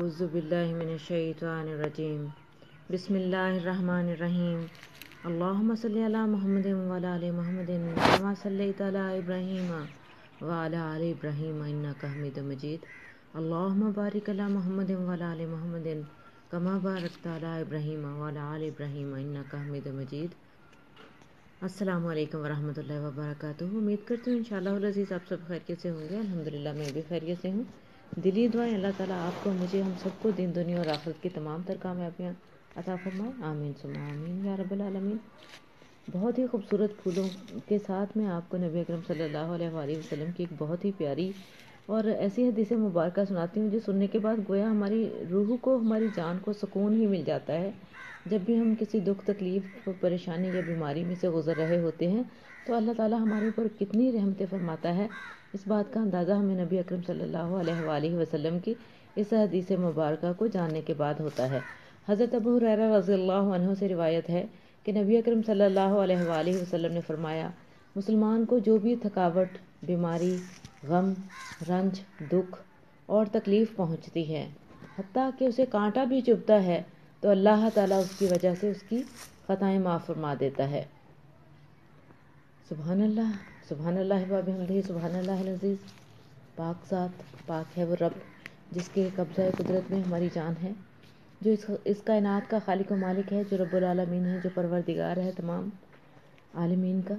اعوذ باللہ من الشیطان الرجیم بسم اللہ الرحمن الرحیم اللہم صلی علی محمد وعلی آل محمد کما صلیت علی ابراہیم وعلی آل ابراہیم انک حمید مجید اللہم بارک علی محمد وعلی آل محمد کما بارکت علی ابراہیم وعلی آل ابراہیم انک حمید مجید۔ السلام علیکم ورحمۃ اللہ وبرکاتہ۔ امید کرتی ہوں انشاءاللہ العزیز آپ سب خیریت سے ہوں گے۔ الحمدللہ میں بھی خیریت سے ہوں۔ دلی دعائیں اللہ تعالیٰ آپ کو، مجھے، ہم سب کو دین دنیا اور آخرت کی تمام تر کامیابیاں عطا فرمائے، آمین ثم آمین یا رب العالمین۔ بہت ہی خوبصورت پھولوں کے ساتھ میں آپ کو نبی اکرم صلی اللہ علیہ وآلہ وسلم کی ایک بہت ہی پیاری اور ایسی حدیث مبارکہ سناتی ہوں جو سننے کے بعد گویا ہماری روح کو، ہماری جان کو سکون ہی مل جاتا ہے۔ جب بھی ہم کسی دکھ، تکلیف، پریشانی یا بیماری میں سے گزر رہے ہوتے ہیں تو اللہ تعالیٰ ہمارے اوپر کتنی رحمتیں فرماتا ہے، اس بات کا اندازہ ہمیں نبی اکرم صلی اللہ علیہ وآلہ وسلم کی اس حدیث مبارکہ کو جاننے کے بعد ہوتا ہے۔ حضرت ابو ہریرہ رضی اللہ عنہ سے روایت ہے کہ نبی اکرم صلی اللہ علیہ وآلہ وسلم نے فرمایا، مسلمان کو جو بھی تھکاوٹ، بیماری، غم، رنج، دکھ اور تکلیف پہنچتی ہے، حتیٰ کہ اسے کانٹا بھی چبھتا ہے، تو اللہ تعالیٰ اس کی وجہ سے اس کی خطائیں معاف فرما دیتا ہے۔ سبحان اللہ، سبحان اللہ وبحمدہ، سبحان اللہ العظیم۔ پاک ذات، پاک ہے وہ رب جس کے قبضہ قدرت میں ہماری جان ہے، جو اس کائنات کا خالق و مالک ہے، جو رب العالمین ہے، جو پروردگار ہے تمام عالمین کا۔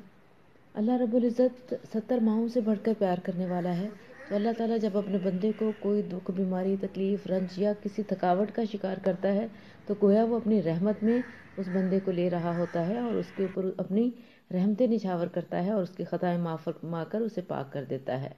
اللہ رب العزت 70 ماہوں سے بڑھ کر پیار کرنے والا ہے۔ تو اللہ تعالیٰ جب اپنے بندے کو کوئی دکھ، بیماری، تکلیف، رنج یا کسی تھکاوٹ کا شکار کرتا ہے تو گویا وہ اپنی رحمت میں اس بندے کو لے رہا ہوتا ہے اور اس کے اوپر اپنی رحمتیں نچھاور کرتا ہے اور اس کی خطائیں معاف فرما کر اسے پاک کر دیتا ہے۔